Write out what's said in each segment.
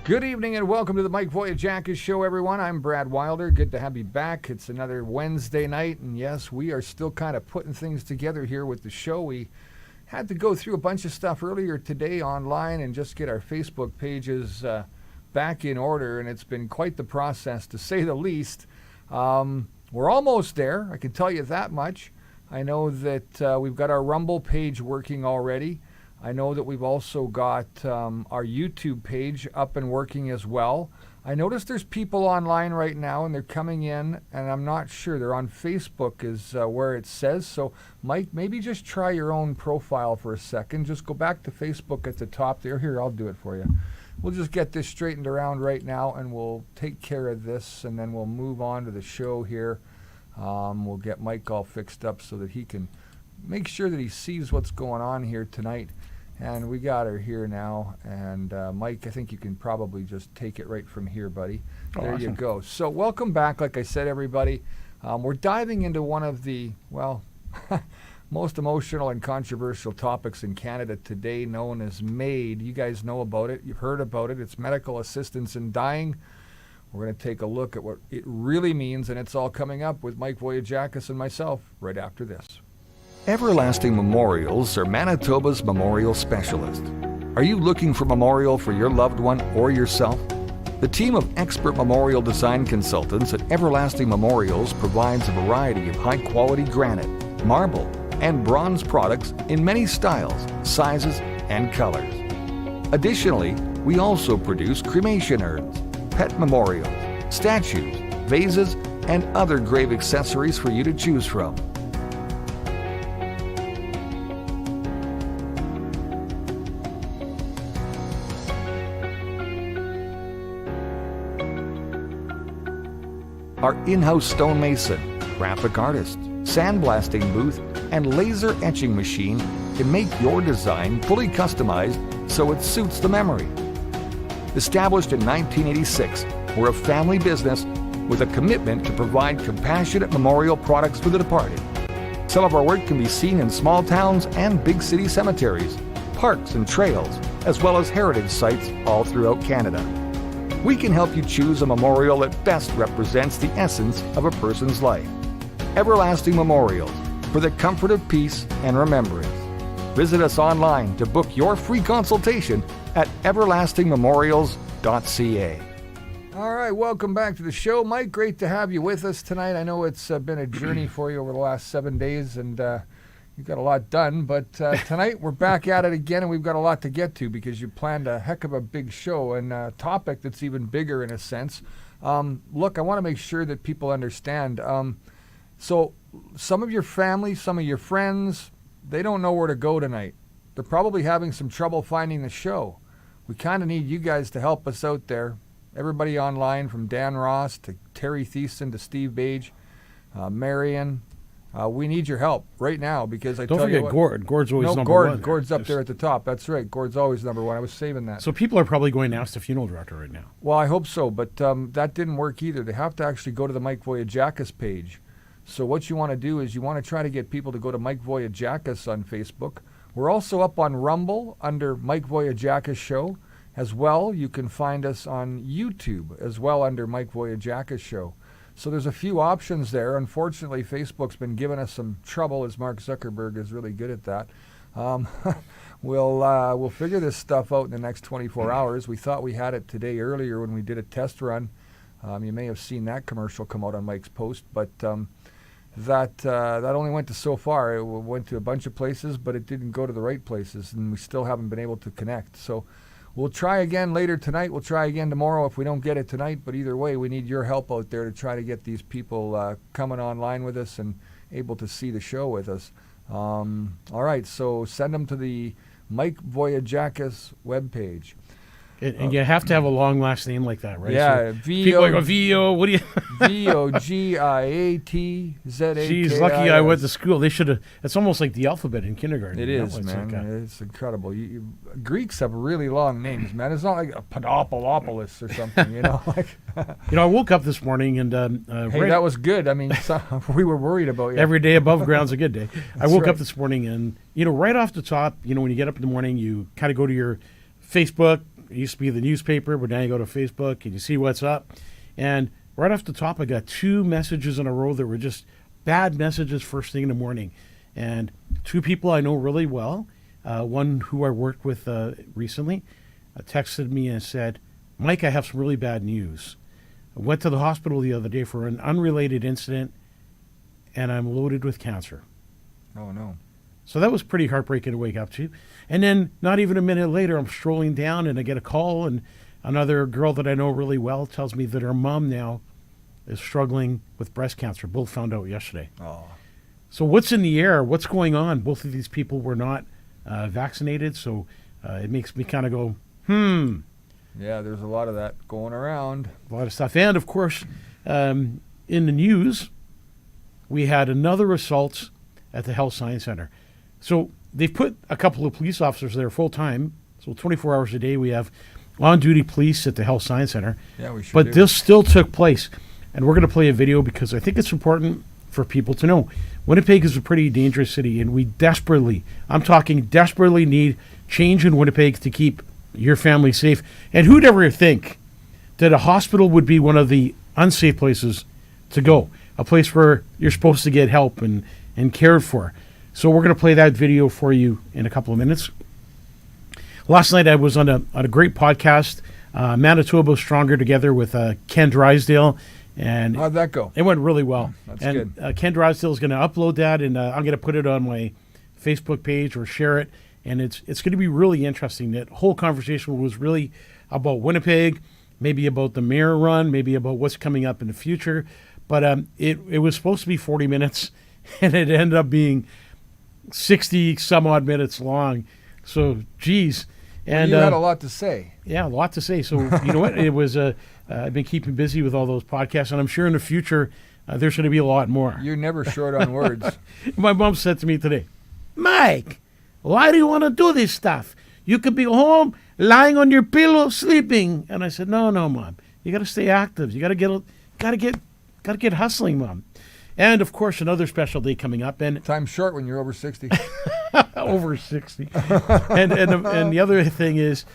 Good evening and welcome to the Mike Vogiatzakis Show, everyone. I'm Brad Wilder. Good to have you back. It's another Wednesday night, and yes, we are still kind of putting things together here with the show. We had to go through a bunch of stuff earlier today online and just get our Facebook pages back in order, and it's been quite the process, to say the least. We're almost there, I can tell you that much. I know that we've got our Rumble page working already. I know that we've also got our YouTube page up and working as well. I notice there's people online right now, and they're coming in, and I'm not sure. They're on Facebook is where it says. So, Mike, maybe just try your own profile for a second. Just go back to Facebook at the top there. Here, I'll do it for you. We'll just get this straightened around right now, and we'll take care of this, and then we'll move on to the show here. We'll get Mike all fixed up so that he can make sure that he sees what's going on here tonight. And we got her here now. And Mike, I think you can probably just take it right from here, buddy. There awesome. You go. So welcome back, like I said, everybody. We're diving into one of the, well, most emotional and controversial topics in Canada today, known as MAID. You guys know about it. You've heard about it. It's medical assistance in dying. We're going to take a look at what it really means, and it's all coming up with Mike Vogiatzakis and myself right after this. Everlasting Memorials are Manitoba's memorial specialist. Are you looking for a memorial for your loved one or yourself? The team of expert memorial design consultants at Everlasting Memorials provides a variety of high-quality granite, marble, and bronze products in many styles, sizes, and colors. Additionally, we also produce cremation urns, pet memorials, statues, vases, and other grave accessories for you to choose from. Our in-house stonemason, graphic artist, sandblasting booth, and laser etching machine can make your design fully customized so it suits the memory. Established in 1986, we're a family business with a commitment to provide compassionate memorial products for the departed. Some of our work can be seen in small towns and big city cemeteries, parks and trails, as well as heritage sites all throughout Canada. We can help you choose a memorial that best represents the essence of a person's life. Everlasting Memorials, for the comfort of peace and remembrance. Visit us online to book your free consultation at everlastingmemorials.ca. All right, welcome back to the show. Mike, great to have you with us tonight. I know it's been a journey for you over the last 7 days, and you've got a lot done, but tonight we're back at it again, and we've got a lot to get to because you planned a heck of a big show and a topic that's even bigger in a sense. Look, I want to make sure that people understand. So some of your family, some of your friends, they don't know where to go tonight. They're probably having some trouble finding the show. We kind of need you guys to help us out there. Everybody online, from Dan Ross to Terry Thiessen to Steve Bage, Marion. We need your help right now because Don't forget Gord. Gord's always number one. Gord's up there at the top. That's right. Gord's always number one. I was saving that. So people are probably going to ask the funeral director right now. Well, I hope so, but that didn't work either. They have to actually go to the Mike Vogiatzakis page. So what you want to do is you want to try to get people to go to Mike Vogiatzakis on Facebook. We're also up on Rumble under Mike Vogiatzakis Show. As well, you can find us on YouTube as well under Mike Vogiatzakis Show. So there's a few options there. Unfortunately, Facebook's been giving us some trouble, as Mark Zuckerberg is really good at that. We'll figure this stuff out in the next 24 hours. We thought we had it today earlier when we did a test run. You may have seen that commercial come out on Mike's post, but that only went to so far. It went to a bunch of places, but it didn't go to the right places, and we still haven't been able to connect. So we'll try again later tonight. We'll try again tomorrow if we don't get it tonight. But either way, we need your help out there to try to get these people coming online with us and able to see the show with us. All right, so send them to the Mike Vogiatzakis webpage. And you have to have a long last name like that, right? Yeah, so people go, V-O, what do you... V-O-G-I-A-T-Z-A-K-I-S. Geez, lucky I went to school. They should have... It's almost like the alphabet in kindergarten. It is, man. It's incredible. Greeks have really long names, man. It's not like a Padopoulopoulos or something, you know? I woke up this morning and... hey, that was good. I mean, we were worried about you. Every day above ground's a good day. I woke up this morning and, right off the top, when you get up in the morning, you kind of go to your Facebook, It used to be the newspaper, but now you go to Facebook and you see what's up. And right off the top, I got 2 messages in a row that were just bad messages first thing in the morning. And 2 people I know really well, one who I worked with recently, texted me and said, Mike, I have some really bad news. I went to the hospital the other day for an unrelated incident, and I'm loaded with cancer. Oh, no. So that was pretty heartbreaking to wake up to. And then not even a minute later, I'm strolling down and I get a call, and another girl that I know really well tells me that her mom now is struggling with breast cancer. Both found out yesterday. Oh. So what's in the air? What's going on? Both of these people were not vaccinated, so it makes me kind of go, Yeah, there's a lot of that going around. A lot of stuff. And, of course, in the news, we had another assault at the Health Science Center. So they've put a couple of police officers there full-time. So 24 hours a day we have on-duty police at the Health Science Center. Yeah, we should. But this still took place. And we're going to play a video because I think it's important for people to know. Winnipeg is a pretty dangerous city, and we desperately, I'm talking desperately, need change in Winnipeg to keep your family safe. And who'd ever think that a hospital would be one of the unsafe places to go, a place where you're supposed to get help and cared for. So we're going to play that video for you in a couple of minutes. Last night I was on a great podcast, Manitoba Stronger Together with Ken Drysdale. And how'd that go? It went really well. That's and good. Ken Drysdale is going to upload that, and I'm going to put it on my Facebook page or share it. And it's going to be really interesting. That whole conversation was really about Winnipeg, maybe about the mayor run, maybe about what's coming up in the future. But it was supposed to be 40 minutes, and it ended up being 60 some odd minutes long. So, geez. And you had a lot to say. Yeah, a lot to say. So, you know what? It was I've been keeping busy with all those podcasts, and I'm sure in the future there's going to be a lot more. You're never short on words. My mom said to me today, Mike, why do you want to do this stuff? You could be home, lying on your pillow, sleeping. And I said, no, Mom. You got to stay active. You got to get hustling, Mom. And of course, another special day coming up. And time's short when you're over 60. Over 60. and the other thing is,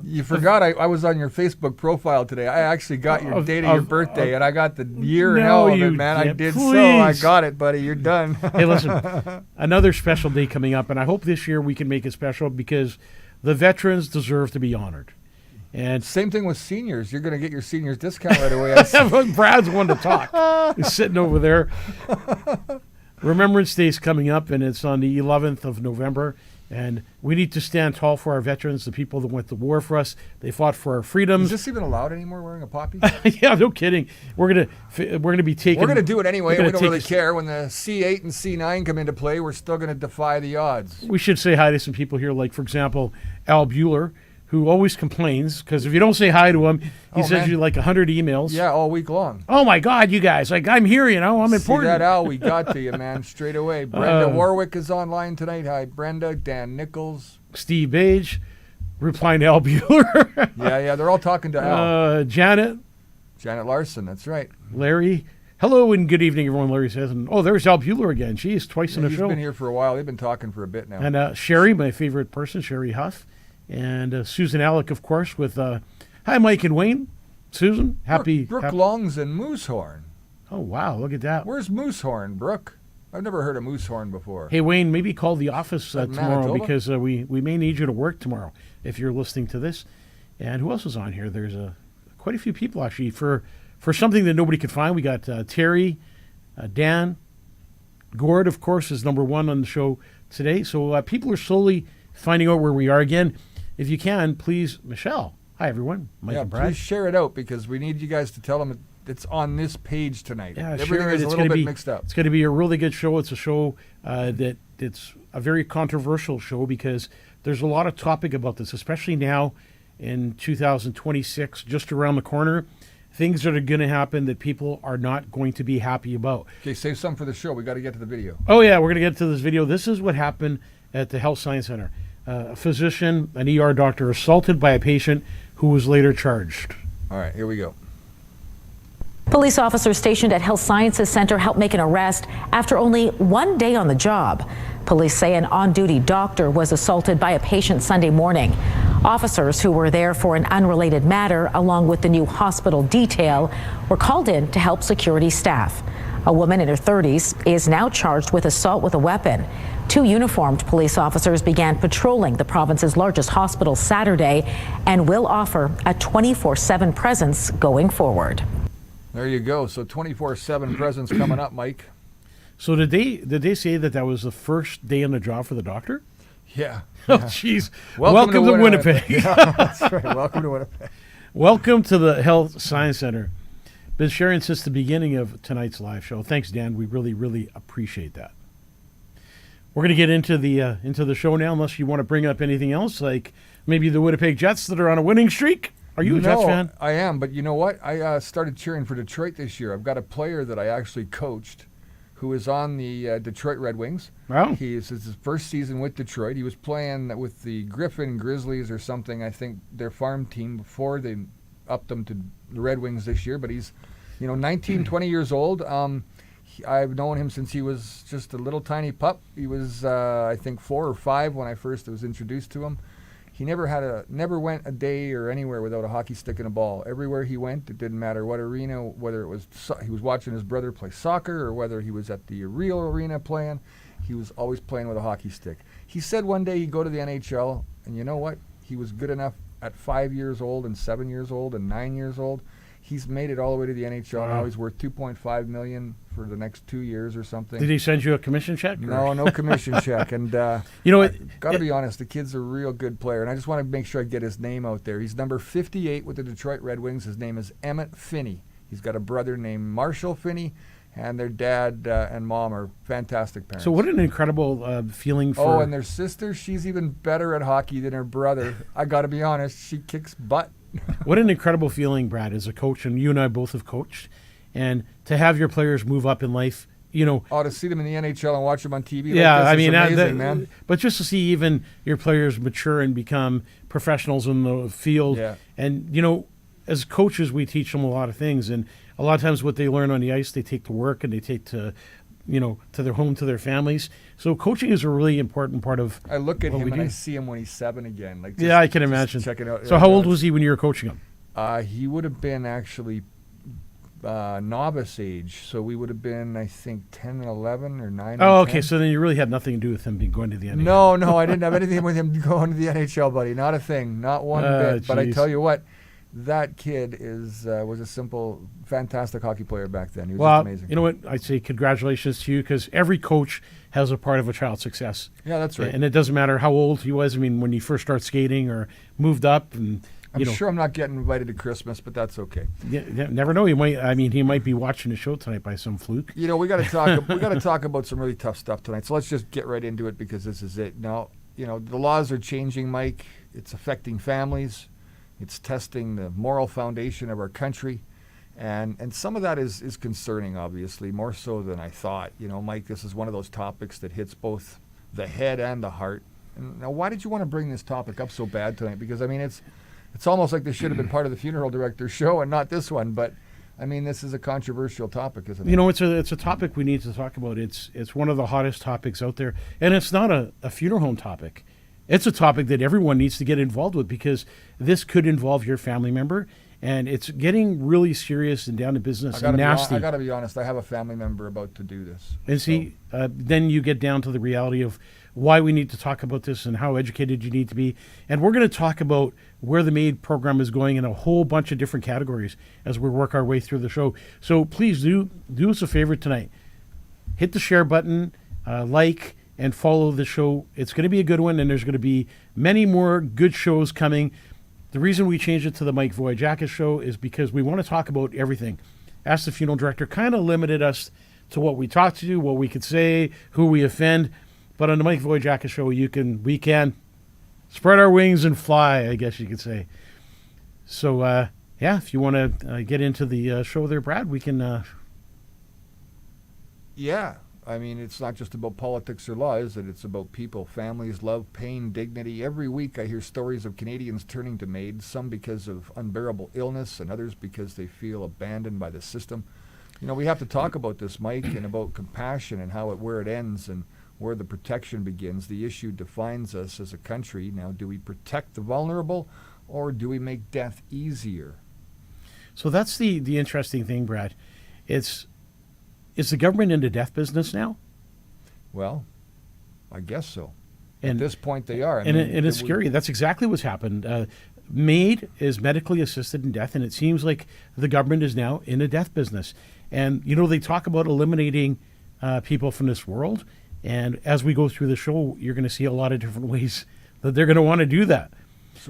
you forgot I was on your Facebook profile today. I actually got your date of your birthday, and I got the year and all of it, man. I did please. So. I got it, buddy. You're done. Hey, listen, another special day coming up, and I hope this year we can make it special because the veterans deserve to be honored. And same thing with seniors. You're going to get your seniors discount right away. Brad's one to talk. He's sitting over there. Remembrance Day is coming up, and it's on the 11th of November. And we need to stand tall for our veterans, the people that went to war for us. They fought for our freedoms. Is this even allowed anymore, wearing a poppy? Yeah, no kidding. We're gonna be taking. We're gonna do it anyway. We don't really care. When the C8 and C9 come into play, we're still gonna defy the odds. We should say hi to some people here, like for example, Al Bueller, who always complains because if you don't say hi to him, he sends you like 100 emails. Yeah, all week long. Oh my God, you guys! Like I'm here, I'm important. See that, Al? We got to you, man, straight away. Brenda Warwick is online tonight. Hi, Brenda. Dan Nichols. Steve Bage, replying to Al Bueller. yeah, they're all talking to Al. Janet Larson. That's right. Larry. Hello and good evening, everyone. Larry says, and there's Al Bueller again. She's twice in the show. He's been here for a while. They've been talking for a bit now. And Sherry, my favorite person, Sherry Huff. And Susan Alec, of course, with hi, Mike and Wayne. Susan, happy. Brooke Long's in Moosehorn. Oh, wow, look at that. Where's Moosehorn, Brooke? I've never heard of Moosehorn before. Hey, Wayne, maybe call the office tomorrow Manitoba? because we may need you to work tomorrow if you're listening to this. And who else is on here? There's quite a few people, actually. For something that nobody could find, we got Terry, Dan. Gord, of course, is number one on the show today. So people are slowly finding out where we are again. If you can, please, Michelle. Hi, everyone. Mike and Brad. Please share it out because we need you guys to tell them it's on this page tonight. Yeah, everything is a little bit mixed up. It's going to be a really good show. It's a show that it's a very controversial show because there's a lot of topic about this, especially now in 2026, just around the corner. Things that are going to happen that people are not going to be happy about. Okay, save some for the show. We got to get to the video. Oh, yeah, we're going to get to this video. This is what happened at the Health Science Center. A physician, an ER doctor, assaulted by a patient who was later charged. All right, here we go. Police officers stationed at Health Sciences Center helped make an arrest after only one day on the job. Police say an on-duty doctor was assaulted by a patient Sunday morning. Officers who were there for an unrelated matter, along with the new hospital detail, were called in to help security staff. A woman in her 30s is now charged with assault with a weapon. 2 uniformed police officers began patrolling the province's largest hospital Saturday and will offer a 24/7 presence going forward. There you go. So 24/7 presence coming up, Mike. So did they say that was the first day on the job for the doctor? Yeah. Oh, jeez. Welcome to Winnipeg. Yeah, that's right. Welcome to Winnipeg. Welcome to the Health Science Center. Been sharing since the beginning of tonight's live show. Thanks, Dan. We really, really appreciate that. We're going to get into the show now, unless you want to bring up anything else, like maybe the Winnipeg Jets that are on a winning streak. Are you a Jets fan? I am, but you know what? I started cheering for Detroit this year. I've got a player that I actually coached who is on the Detroit Red Wings. Wow. It's his first season with Detroit. He was playing with the Griffin Grizzlies or something, I think, their farm team before they upped him to the Red Wings this year. But he's, 19, 20 years old. I've known him since he was just a little tiny pup. He was, I think, 4 or 5 when I first was introduced to him. He never went a day or anywhere without a hockey stick and a ball. Everywhere he went, it didn't matter what arena, whether it was he was watching his brother play soccer or whether he was at the real arena playing, he was always playing with a hockey stick. He said one day he'd go to the NHL, and you know what? He was good enough at 5 years old and 7 years old and 9 years old. He's made it all the way to the NHL. Wow. Now he's worth $2.5 million for the next 2 years or something. Did he send you a commission check? No commission check. And you know what? Got to be honest, the kid's a real good player, and I just want to make sure I get his name out there. He's number 58 with the Detroit Red Wings. His name is Emmett Finney. He's got a brother named Marshall Finney, and their dad and mom are fantastic parents. So what an incredible feeling for... Oh, and their sister, she's even better at hockey than her brother. I got to be honest, she kicks butt. What an incredible feeling, Brad, as a coach, and you and I both have coached, and to have your players move up in life, to see them in the NHL and watch them on TV. Yeah, like this I mean, is amazing, man. But just to see even your players mature and become professionals in the field, Yeah. and as coaches, we teach them a lot of things, and a lot of times what they learn on the ice, they take to work and they take to their home, to their families. So coaching is a really important part of. I look at what him we and do. I see him when he's 7 again. I can imagine. Check it out. So how old was he when you were coaching him? He would have been actually novice age. So we would have been, I think, 10 and 11 or 9 Oh, and okay. 10. So then you really had nothing to do with him going to the NHL. No, I didn't have anything with him going to the NHL, buddy. Not a thing. Not one bit. But I geez. tell you what, that kid was a simple, fantastic hockey player back then. He was just amazing. You know what? I'd say congratulations to you, because every coach has a part of a child's success. Yeah, that's right. And it doesn't matter how old he was. I mean, when he first started skating or moved up, and I'm sure I'm not getting invited to Christmas, but that's okay. you never know. He might be watching the show tonight by some fluke. We got to talk. We got to talk about some really tough stuff tonight. So let's just get right into it, because this is it. Now, the laws are changing, Mike. It's affecting families. It's testing the moral foundation of our country. And some of that is concerning, obviously, more so than I thought. Mike, this is one of those topics that hits both the head and the heart. And now, why did you want to bring this topic up so bad tonight? Because, it's almost like this should have been part of the funeral director's show and not this one. But, this is a controversial topic, isn't it? It's a topic we need to talk about. It's one of the hottest topics out there. And it's not a funeral home topic. It's a topic that everyone needs to get involved with, because this could involve your family member, and it's getting really serious and down to business and nasty. I got to be honest. I have a family member about to do this. And see, then you get down to the reality of why we need to talk about this and how educated you need to be. And we're going to talk about where the MAID program is going in a whole bunch of different categories as we work our way through the show. So please do us a favor tonight. Hit the share button, like, and follow the show. It's going to be a good one, and there's going to be many more good shows coming. The reason we changed it to the Mike Vogiatzakis show is because we want to talk about everything. Ask the Funeral Director kind of limited us to what we talk to, what we could say, who we offend. But on the Mike Vogiatzakis show, we can spread our wings and fly, I guess you could say. So, if you want to get into the show there, Brad, we can... Yeah. It's not just about politics or law, is it? It's about people, families, love, pain, dignity. Every week I hear stories of Canadians turning to MAID, some because of unbearable illness and others because they feel abandoned by the system. We have to talk about this, Mike, and about compassion and where it ends and where the protection begins. The issue defines us as a country. Now, do we protect the vulnerable, or do we make death easier? So that's the interesting thing, Brad. Is the government in the death business now? Well, I guess so. And at this point, they are. And it's scary. That's exactly what's happened. MAID is medically assisted in death, and it seems like the government is now in a death business. And, they talk about eliminating people from this world. And as we go through the show, you're going to see a lot of different ways that they're going to want to do that.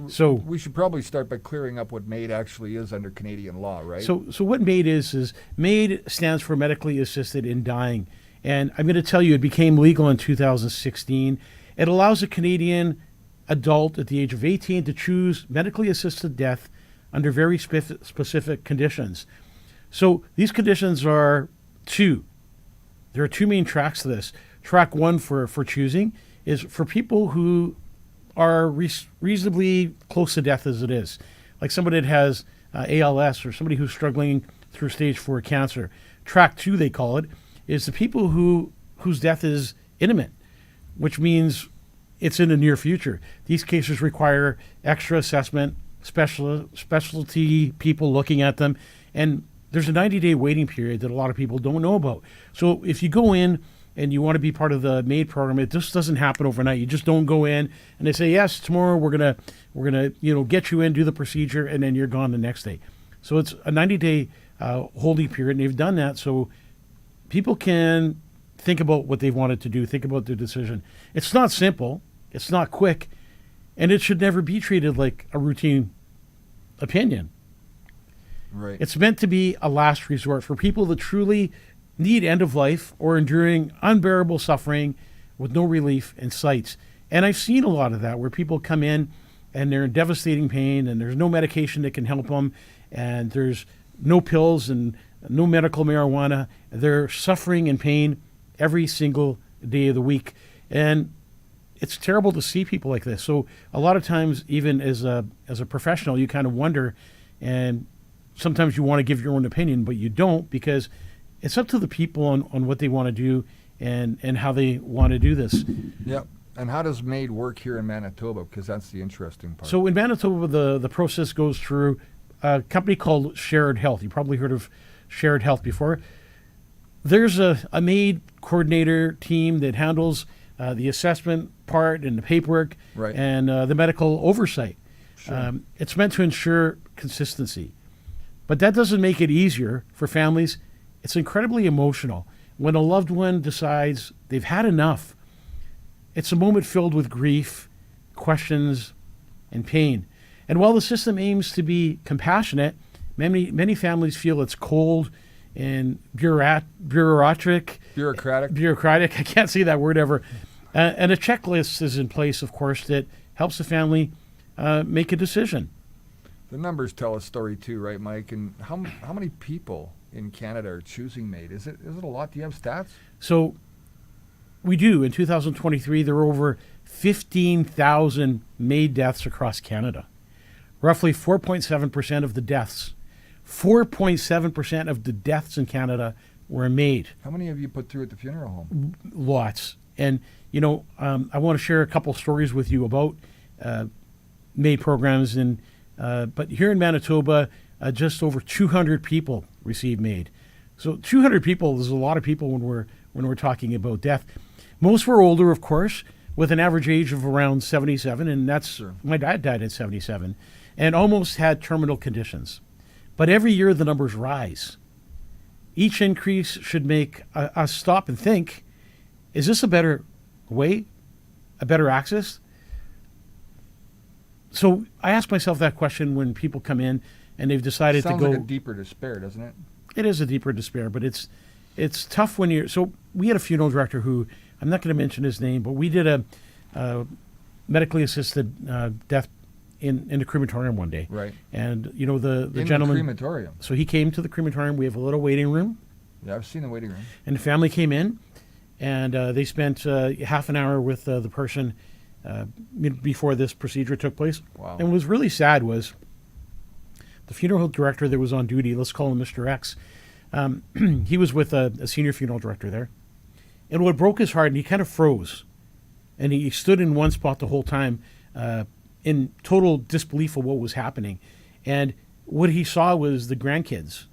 So we should probably start by clearing up what MAID actually is under Canadian law, right? So what MAID is MAID stands for medically assisted in dying. And I'm going to tell you, it became legal in 2016. It allows a Canadian adult at the age of 18 to choose medically assisted death under very specific conditions. So these conditions are two. There are two main tracks to this. Track one for choosing is for people who are reasonably close to death as it is, like somebody that has ALS or somebody who's struggling through stage 4 cancer. Track two, they call it, is the people whose death is imminent, which means it's in the near future. These cases require extra assessment, specialty people looking at them, and there's a 90-day waiting period that a lot of people don't know about. So if you go in and you want to be part of the MAID program, it just doesn't happen overnight. You just don't go in and they say, yes, tomorrow we're gonna get you in, do the procedure, and then you're gone the next day. So it's a 90-day holding period, and they've done that so people can think about what they wanted to do, think about their decision. It's not simple, it's not quick, and it should never be treated like a routine opinion. Right. It's meant to be a last resort for people that truly need end of life or enduring unbearable suffering with no relief in sight. And I've seen a lot of that where people come in and they're in devastating pain and there's no medication that can help them and there's no pills and no medical marijuana. They're suffering in pain every single day of the week. And it's terrible to see people like this. So a lot of times, even as a professional, you kind of wonder, and sometimes you want to give your own opinion, but you don't, because it's up to the people on what they want to do and how they want to do this. Yep. And how does MAID work here in Manitoba? Because that's the interesting part. So in Manitoba, the process goes through a company called Shared Health. You probably heard of Shared Health before. There's a MAID coordinator team that handles the assessment part and the paperwork, right, and the medical oversight. Sure. It's meant to ensure consistency. But that doesn't make it easier for families. It's incredibly emotional. When a loved one decides they've had enough, it's a moment filled with grief, questions, and pain. And while the system aims to be compassionate, many families feel it's cold and bureaucratic. I can't say that word ever. And a checklist is in place, of course, that helps the family make a decision. The numbers tell a story too, right, Mike? And how many people in Canada are choosing MAID? Is it a lot? Do you have stats? So we do. In 2023, there were over 15,000 MAID deaths across Canada. Roughly 4.7% of the deaths. 4.7% of the deaths in Canada were MAID. How many have you put through at the funeral home? Lots. And, I want to share a couple stories with you about MAID programs. But here in Manitoba, just over 200 people receive MAID. So 200 people is a lot of people when we're talking about death. Most were older, of course, with an average age of around 77, and that's sure. My dad died at 77, and almost had terminal conditions. But every year the numbers rise. Each increase should make us stop and think, is this a better way, a better access? So I ask myself that question when people come in and they've decided to go. Sounds like a deeper despair, doesn't it? It is a deeper despair, but it's tough when you're. So we had a funeral director who, I'm not going to mention his name, but we did a medically assisted death in the crematorium one day. Right. And the in gentleman. The crematorium. So he came to the crematorium. We have a little waiting room. Yeah, I've seen the waiting room. And the family came in, and they spent half an hour with the person before this procedure took place. Wow. And what was really sad was the funeral director that was on duty, let's call him Mr. X, he was with a senior funeral director there. And what broke his heart, and he kind of froze, and he stood in one spot the whole time, in total disbelief of what was happening. And what he saw was the grandkids,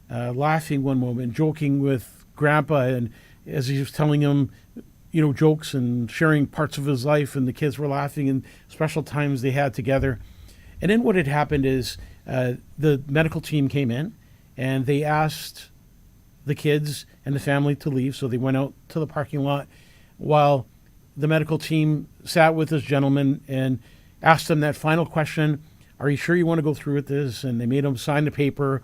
laughing one moment, joking with Grandpa, and as he was telling him, jokes and sharing parts of his life, and the kids were laughing, and special times they had together. And then what had happened is the medical team came in, and they asked the kids and the family to leave, so they went out to the parking lot while the medical team sat with this gentleman and asked him that final question, are you sure you want to go through with this? And they made him sign the paper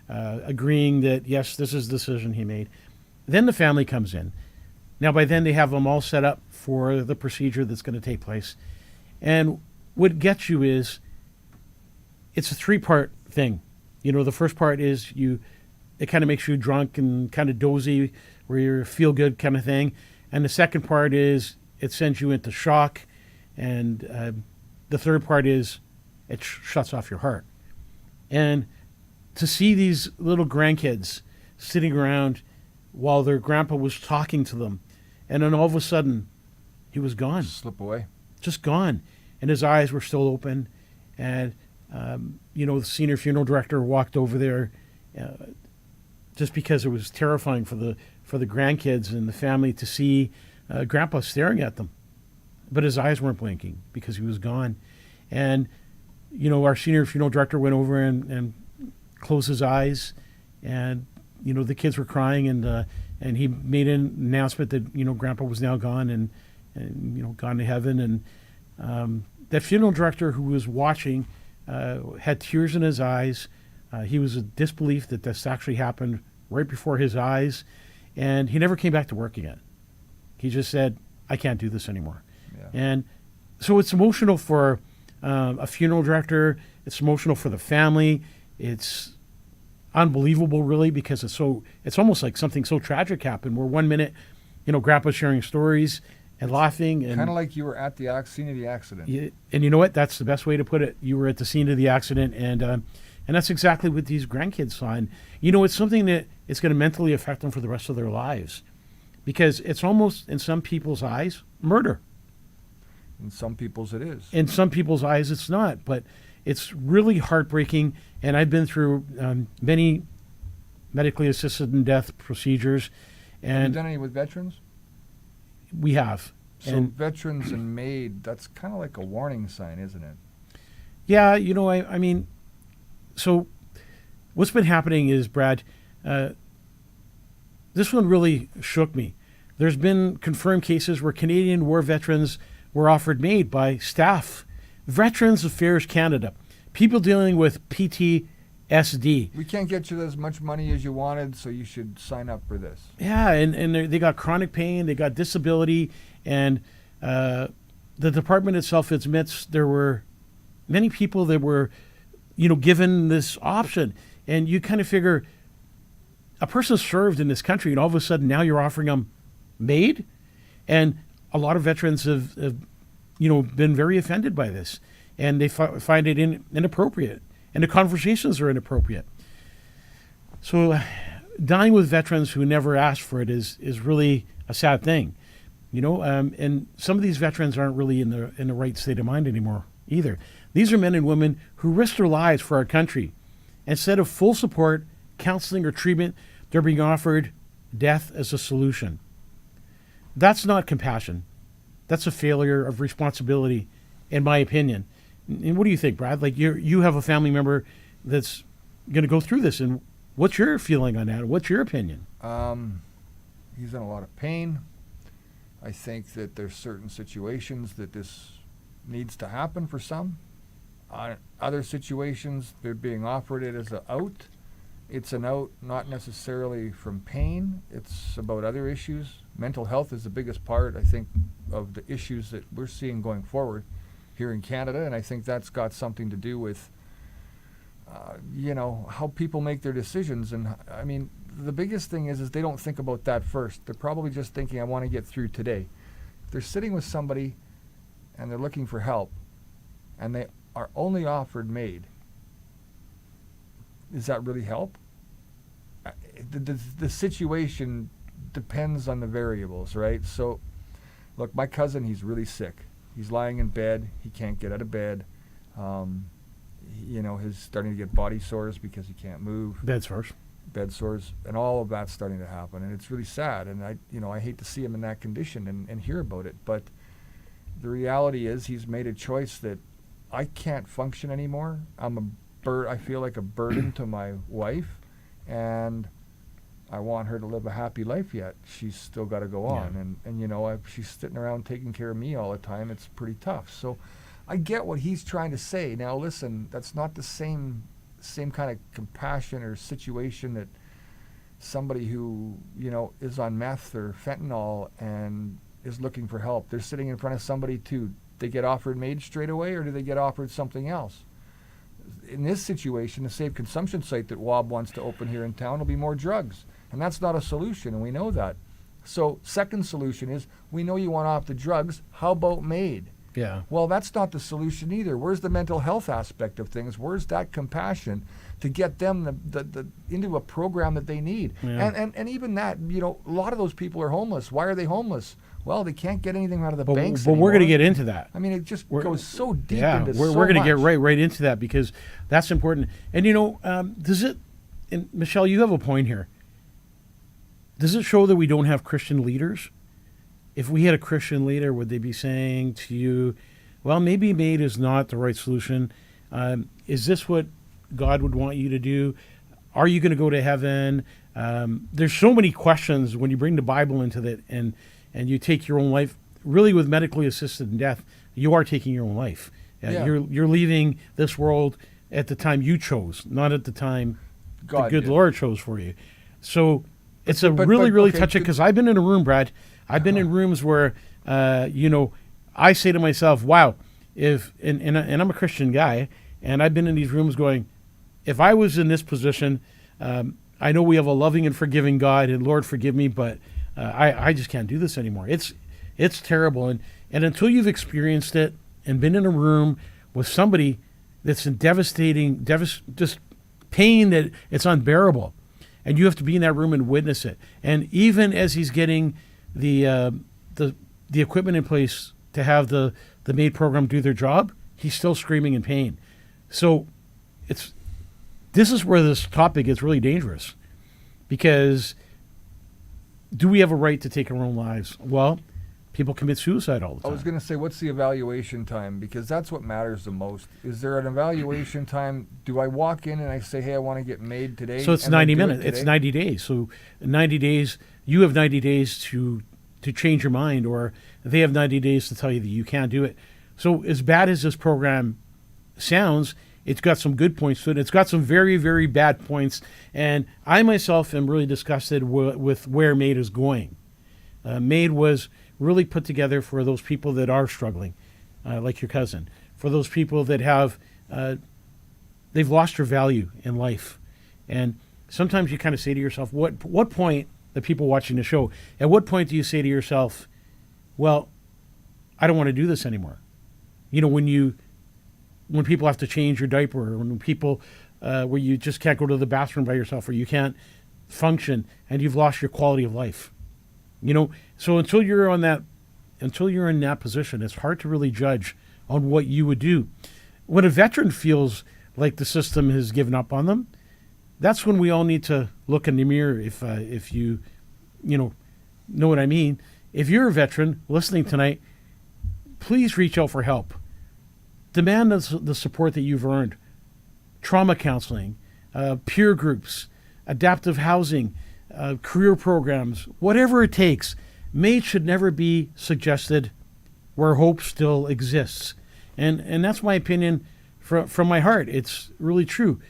agreeing that, yes, this is the decision he made. Then the family comes in. Now, by then, they have them all set up for the procedure that's going to take place. And what gets you is it's a three-part thing. The first part is it kind of makes you drunk and kind of dozy, where you feel good kind of thing. And the second part is it sends you into shock. And the third part is it shuts off your heart. And to see these little grandkids sitting around while their grandpa was talking to them, and then all of a sudden he was gone. Slip away. Just gone. And his eyes were still open. And, the senior funeral director walked over there just because it was terrifying for the grandkids and the family to see Grandpa staring at them. But his eyes weren't blinking because he was gone. And, our senior funeral director went over and closed his eyes, and, the kids were crying, and he made an announcement that, Grandpa was now gone and gone to heaven. And that funeral director who was watching had tears in his eyes. He was in disbelief that this actually happened right before his eyes, and he never came back to work again. He just said, I can't do this anymore. Yeah. And so it's emotional for a funeral director. It's emotional for the family. It's unbelievable, really, because it's almost like something so tragic happened, where 1 minute, Grandpa's sharing stories and laughing. And kind of like you were at the scene of the accident. And you know what? That's the best way to put it. You were at the scene of the accident, and that's exactly what these grandkids saw. And, it's something that it's going to mentally affect them for the rest of their lives, because it's almost, in some people's eyes, murder. In some people's it is. In some people's eyes it's not, but it's really heartbreaking. And I've been through many medically assisted death procedures. And have you done any with veterans? We have. So veterans and MAID, that's kind of like a warning sign, isn't it? Yeah, I mean, so what's been happening is, Brad, this one really shook me. There's been confirmed cases where Canadian war veterans were offered MAID by staff. Veterans Affairs Canada, people dealing with PTSD. We can't get you as much money as you wanted, so you should sign up for this. Yeah, and they got chronic pain, they got disability, and the department itself admits there were many people that were, given this option. And you kind of figure, a person served in this country, and all of a sudden now you're offering them MAID? And a lot of veterans have been very offended by this, and they find it inappropriate, and the conversations are inappropriate. So dying with veterans who never asked for it is really a sad thing, and some of these veterans aren't really in the right state of mind anymore either. These are men and women who risk their lives for our country. Instead of full support, counseling, or treatment, they're being offered death as a solution. That's not compassion. That's a failure of responsibility, in my opinion. And what do you think, Brad? Like, you have a family member that's going to go through this, and what's your feeling on that? What's your opinion? He's in a lot of pain. I think that there's certain situations that this needs to happen for some. Other situations, they're being offered it as an out. It's an out not necessarily from pain. It's about other issues. Mental health is the biggest part, I think, of the issues that we're seeing going forward here in Canada, and I think that's got something to do with, how people make their decisions. And, I mean, the biggest thing is they don't think about that first. They're probably just thinking, I want to get through today. If they're sitting with somebody and they're looking for help, and they are only offered MAID, does that really help? The situation depends on the variables, right? So, look, my cousin, he's really sick. He's lying in bed. He can't get out of bed. He's starting to get body sores because he can't move. Bed sores, and all of that's starting to happen, and it's really sad. And I hate to see him in that condition and hear about it. But the reality is, he's made a choice that I can't function anymore. I feel like a burden to my wife, and I want her to live a happy life yet. She's still got to go on, and she's sitting around taking care of me all the time. It's pretty tough. So I get what he's trying to say. Now, listen, that's not the same kind of compassion or situation that somebody who, is on meth or fentanyl and is looking for help. They're sitting in front of somebody too. They get offered MAID straight away, or do they get offered something else? In this situation, the safe consumption site that WAB wants to open here in town will be more drugs. And that's not a solution, and we know that. So second solution is, we know you want off the drugs. How about MAID? Yeah. Well, that's not the solution either. Where's the mental health aspect of things? Where's that compassion to get them the into a program that they need? Yeah. And even that, a lot of those people are homeless. Why are they homeless? Well, they can't get anything out of the banks anymore. But we're going to get into that. I mean, it just goes so deep into so we're going to get much. right into that, because that's important. And and Michelle, you have a point here. Does it show that we don't have Christian leaders? If we had a Christian leader, would they be saying to you, well, maybe MAID is not the right solution? Is this what God would want you to do? Are you going to go to heaven? There's so many questions when you bring the Bible into that, and you take your own life. Really, with medically assisted death, you are taking your own life. You're leaving this world at the time you chose, not at the time the good Lord chose for you. So it's really touching, because I've been in a room, Brad. I've been in rooms where, I say to myself, wow, and I'm a Christian guy, and I've been in these rooms going, if I was in this position, I know we have a loving and forgiving God, and Lord, forgive me, but I just can't do this anymore. It's terrible. And until you've experienced it and been in a room with somebody that's in devastating, just pain that it's unbearable, and you have to be in that room and witness it. And even as he's getting the equipment in place to have the MAID program do their job, he's still screaming in pain. So this is where this topic is really dangerous, because do we have a right to take our own lives? Well, people commit suicide all the time. I was going to say, what's the evaluation time? Because that's what matters the most. Is there an evaluation time? Do I walk in and I say, hey, I want to get MAID today? So it's 90 minutes. It's 90 days. So 90 days, you have 90 days to change your mind, or they have 90 days to tell you that you can't do it. So as bad as this program sounds, it's got some good points to it. It's got some very, very bad points. And I myself am really disgusted with where MAID is going. MAID was really put together for those people that are struggling, like your cousin, for those people that have, they've lost their value in life. And sometimes you kind of say to yourself, what point, the people watching the show, at what point do you say to yourself, well, I don't want to do this anymore? When people have to change your diaper, or when people, where you just can't go to the bathroom by yourself, or you can't function, and you've lost your quality of life. So until you're in that position, it's hard to really judge on what you would do. When a veteran feels like the system has given up on them, that's when we all need to look in the mirror. If you know what I mean. If you're a veteran listening tonight, please reach out for help. Demand the support that you've earned. Trauma counseling, peer groups, adaptive housing, career programs, whatever it takes. MAID should never be suggested where hope still exists. And that's my opinion from my heart. It's really true,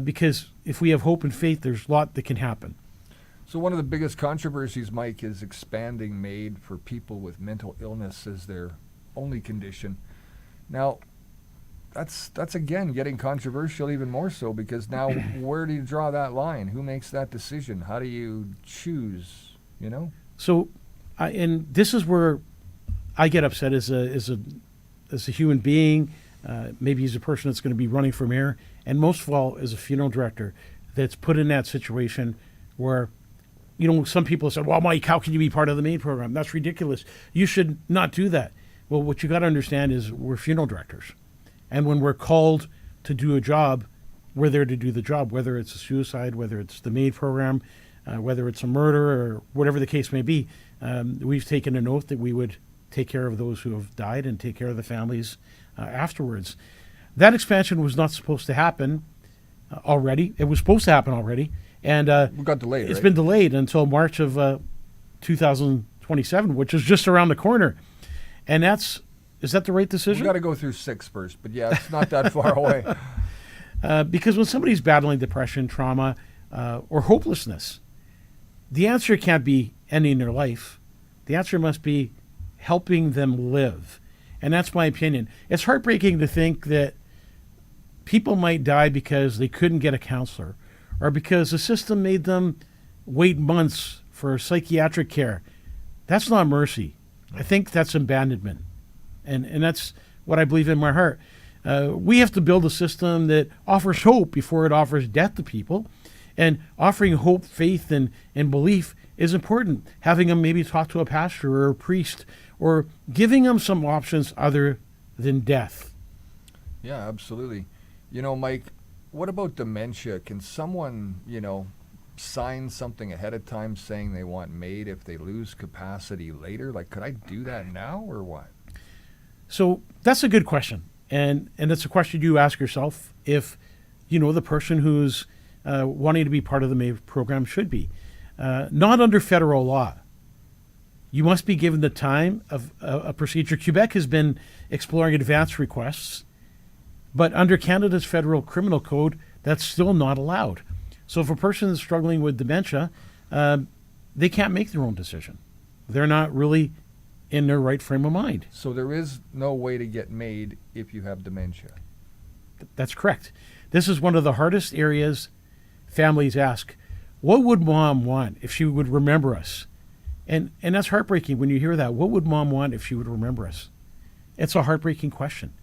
because if we have hope and faith, there's a lot that can happen. So one of the biggest controversies, Mike, is expanding MAID for people with mental illness as their only condition. Now, that's again getting controversial even more so, because now where do you draw that line? Who makes that decision? How do you choose? So, and this is where I get upset as a human being, maybe as a person that's going to be running for mayor, and most of all as a funeral director that's put in that situation where some people said, well, Mike, how can you be part of the MAID program? That's ridiculous. You should not do that. Well, what you got to understand is we're funeral directors. And when we're called to do a job, we're there to do the job, whether it's a suicide, whether it's the MAID program, whether it's a murder or whatever the case may be. We've taken an oath that we would take care of those who have died and take care of the families afterwards. That expansion was not supposed to happen already. It was supposed to happen already. And We got delayed, it's right? been delayed until March of 2027, which is just around the corner. And is that the right We decision? got to go through 6 first, but yeah, it's not that far away. Because when somebody's battling depression, trauma, or hopelessness, the answer can't be ending their life. The answer must be helping them live. And that's my opinion. It's heartbreaking to think that people might die because they couldn't get a counselor or because the system made them wait months for psychiatric care. That's not mercy. I think that's abandonment. And that's what I believe in my heart. We have to build a system that offers hope before it offers death to people. And offering hope, faith, and belief is important. Having them maybe talk to a pastor or a priest or giving them some options other than death. Yeah, absolutely. Mike, what about dementia? Can someone, sign something ahead of time saying they want MAID if they lose capacity later? Like, could I do that now or what? So that's a good question. And it's a question you ask yourself if, the person who's wanting to be part of the MAID program should be. Not under federal law. You must be given the time of a procedure. Quebec has been exploring advance requests, but under Canada's federal criminal code, that's still not allowed. So if a person is struggling with dementia, they can't make their own decision. They're not really in their right frame of mind. So there is no way to get MAID if you have dementia. That's correct. This is one of the hardest areas families ask. What would mom want if she would remember us? And that's heartbreaking when you hear that. What would mom want if she would remember us? It's a heartbreaking question.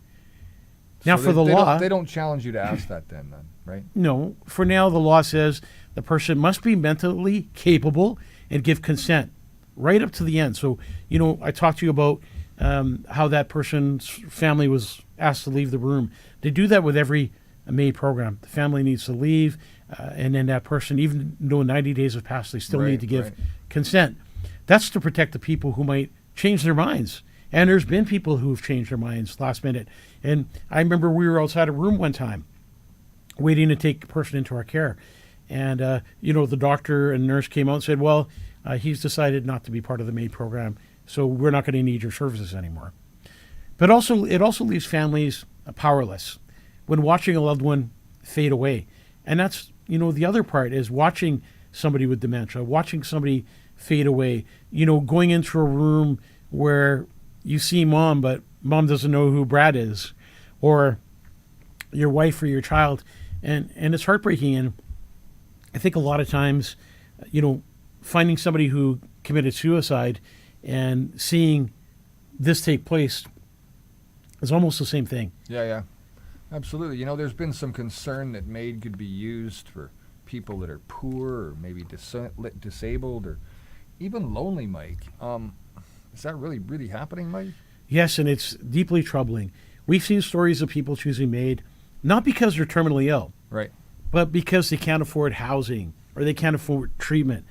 Now, So for the law, they don't challenge you to ask that then, right? no, for now, the law says the person must be mentally capable and give consent right up to the end. So, I talked to you about how that person's family was asked to leave the room. They do that with every MAID program. The family needs to leave, and then that person, even though 90 days have passed, they still Right, need to give right. consent. That's to protect the people who might change their minds. And there's been people who've changed their minds last minute. And I remember we were outside a room one time waiting to take a person into our care. And, the doctor and nurse came out and said, well, he's decided not to be part of the MAID program, so we're not going to need your services anymore. But it also leaves families powerless when watching a loved one fade away. And that's, the other part is watching somebody with dementia, watching somebody fade away, going into a room where you see mom, but mom doesn't know who Brad is, or your wife or your child. And it's heartbreaking. And I think a lot of times, finding somebody who committed suicide and seeing this take place is almost the same thing. Yeah. Absolutely. There's been some concern that MAID could be used for people that are poor or maybe disabled or even lonely, Mike. Is that really, really happening, Mike? Yes, and it's deeply troubling. We've seen stories of people choosing MAID not because they're terminally ill, Right. but because they can't afford housing or they can't afford treatment.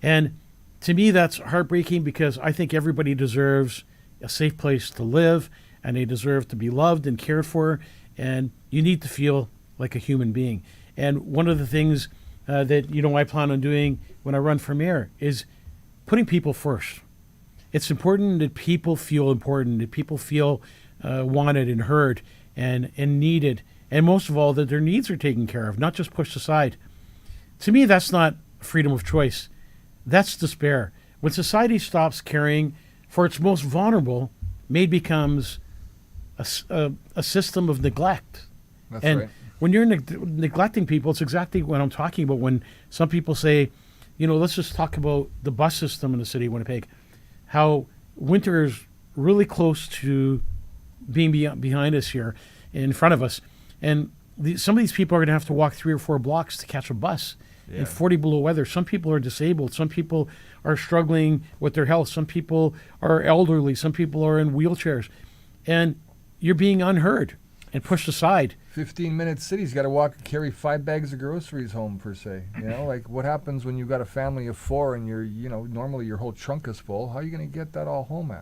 And to me, that's heartbreaking because I think everybody deserves a safe place to live and they deserve to be loved and cared for. And you need to feel like a human being. And one of the things that, I plan on doing when I run for mayor is putting people first. It's important that people feel important, that people feel wanted and heard and needed. And most of all, that their needs are taken care of, not just pushed aside. To me, that's not freedom of choice. That's despair. When society stops caring for its most vulnerable, MAID becomes a system of neglect. That's and right. when you're neglecting people, it's exactly what I'm talking about. When some people say, let's just talk about the bus system in the city of Winnipeg, how winter is really close to being behind us here, in front of us. And some of these people are going to have to walk 3 or 4 blocks to catch a bus Yeah. in 40 below weather. Some people are disabled. Some people are struggling with their health. Some people are elderly. Some people are in wheelchairs. And you're being unheard and pushed aside. 15-minute city's got to carry 5 bags of groceries home, per se. You know, like what happens when you've got a family of 4 and normally your whole trunk is full? How are you going to get that all home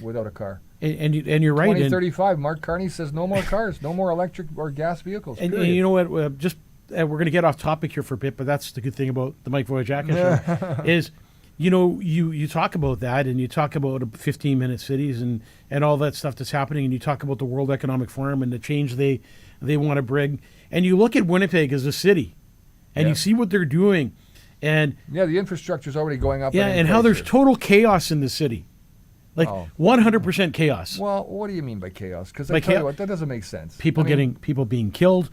without a car? And you're right. 2035, Mark Carney says no more cars, no more electric or gas vehicles. And you know what? We're going to get off topic here for a bit, but that's the good thing about the Mike Vogiatzakis show is, you talk about that, and you talk about 15-minute cities and all that stuff that's happening, and you talk about the World Economic Forum and the change they want to bring, and you look at Winnipeg as a city, and you see what they're doing, and the infrastructure's already going up. And how there's total chaos in the city. Like 100% chaos. Well, what do you mean by chaos? Because I tell you what, that doesn't make sense. People being killed,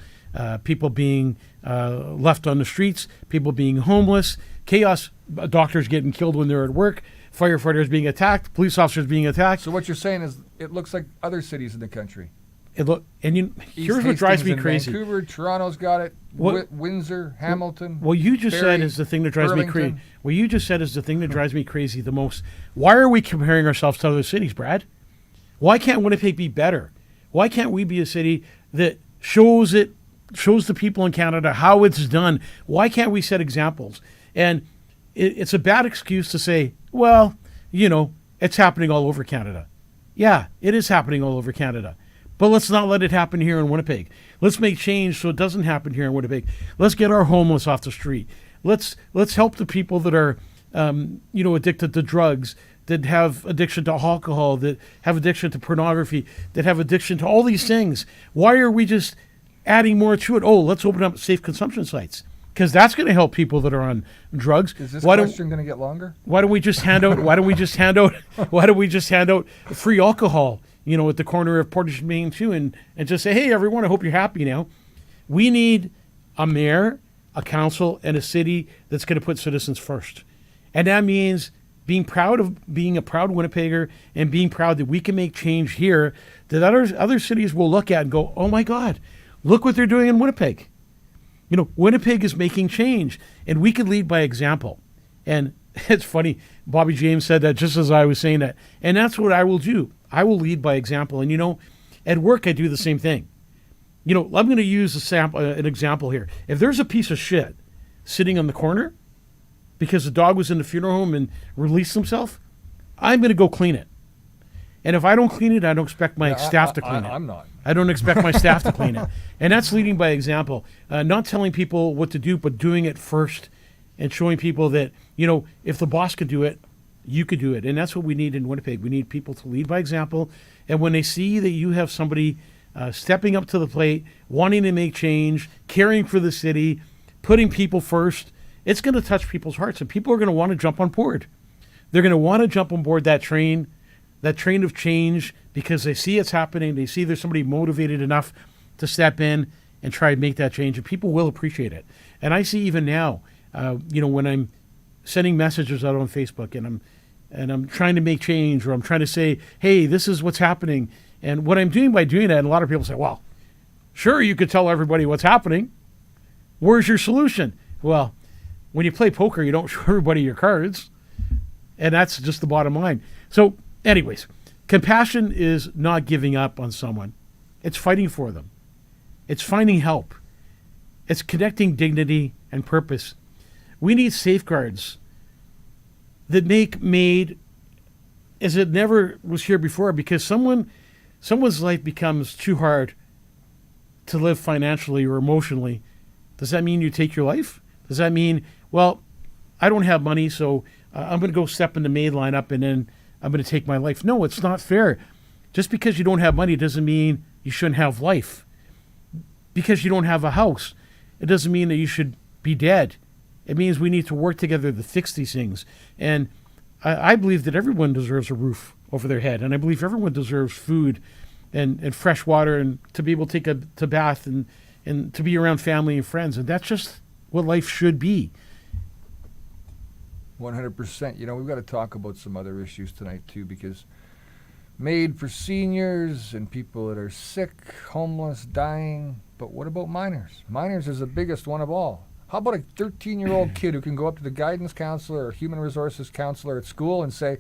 people being left on the streets, people being homeless, chaos. Doctors getting killed when they're at work, firefighters being attacked, police officers being attacked. So what you're saying is, it looks like other cities in the country. Here's what drives me crazy. Vancouver, Toronto's got it. Windsor, Hamilton. What you just said is the thing that drives me crazy. What you just said is the thing that drives me crazy the most. Why are we comparing ourselves to other cities, Brad? Why can't Winnipeg be better? Why can't we be a city that shows the people in Canada how it's done? Why can't we set examples? And it's a bad excuse to say, well, it's happening all over Canada. Yeah, it is happening all over Canada. But let's not let it happen here in Winnipeg. Let's make change so it doesn't happen here in Winnipeg. Let's get our homeless off the street. Let's help the people that are, addicted to drugs, that have addiction to alcohol, that have addiction to pornography, that have addiction to all these things. Why are we just adding more to it? Oh, let's open up safe consumption sites, because that's going to help people that are on drugs. Is this question going to get longer? Why don't we just hand out? Why don't we just hand out free alcohol? At the corner of Portage Main too, and just say, hey, everyone, I hope you're happy now. We need a mayor, a council, and a city that's going to put citizens first. And that means being proud of being a proud Winnipegger and being proud that we can make change here that other cities will look at and go, oh my God, look what they're doing in Winnipeg. Winnipeg is making change, and we can lead by example. And it's funny, Bobby James said that just as I was saying that. And that's what I will do. I will lead by example. And, at work, I do the same thing. I'm going to use an example here. If there's a piece of shit sitting on the corner because the dog was in the funeral home and released himself, I'm going to go clean it. And if I don't clean it, I don't expect my staff to clean it. I'm not. I don't expect my staff to clean it. And that's leading by example. Not telling people what to do, but doing it first and showing people that, if the boss could do it, you could do it. And that's what we need in Winnipeg. We need people to lead by example. And when they see that you have somebody stepping up to the plate, wanting to make change, caring for the city, putting people first, it's going to touch people's hearts. And people are going to want to jump on board. They're going to want to jump on board that train of change, because they see it's happening. They see there's somebody motivated enough to step in and try and make that change. And people will appreciate it. And I see even now, when I'm sending messages out on Facebook and I'm trying to make change, or I'm trying to say, hey, this is what's happening. And what I'm doing by doing that, and a lot of people say, well, sure, you could tell everybody what's happening. Where's your solution? Well, when you play poker, you don't show everybody your cards. And that's just the bottom line. So anyways, compassion is not giving up on someone. It's fighting for them. It's finding help. It's connecting dignity and purpose. We need safeguards that make made as it never was here before, because someone's life becomes too hard to live financially or emotionally. Does that mean you take your life? Does that mean, well, I don't have money, so I'm going to go step in the maid lineup and then I'm going to take my life? No, it's not fair. Just because you don't have money doesn't mean you shouldn't have life. Because you don't have a house, it doesn't mean that you should be dead. It means we need to work together to fix these things. And I believe that everyone deserves a roof over their head. And I believe everyone deserves food and fresh water, and to be able to take a bath and to be around family and friends. And that's just what life should be. 100%. We've got to talk about some other issues tonight, too, because made for seniors and people that are sick, homeless, dying. But what about minors? Minors is the biggest one of all. How about a 13-year-old kid who can go up to the guidance counselor or human resources counselor at school and say,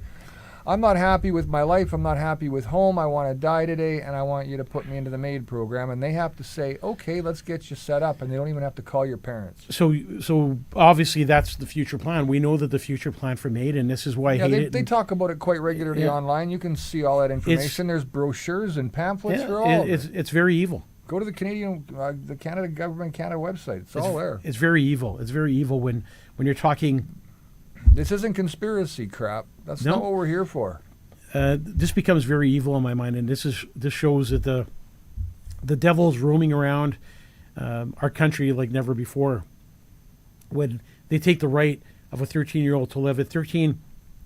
I'm not happy with my life, I'm not happy with home, I want to die today, and I want you to put me into the MAID program. And they have to say, okay, let's get you set up, and they don't even have to call your parents. So obviously that's the future plan. We know that the future plan for MAID, and this is why I hate it. They talk about it quite regularly online. You can see all that information. There's brochures and pamphlets for all of it. It's very evil. Go to the Canada Government Canada website. It's all there. It's very evil. It's very evil when you're talking. This isn't conspiracy crap. That's not what we're here for. This becomes very evil in my mind, and this shows that the devil's roaming around our country like never before. When they take the right of a 13-year-old to live at 13,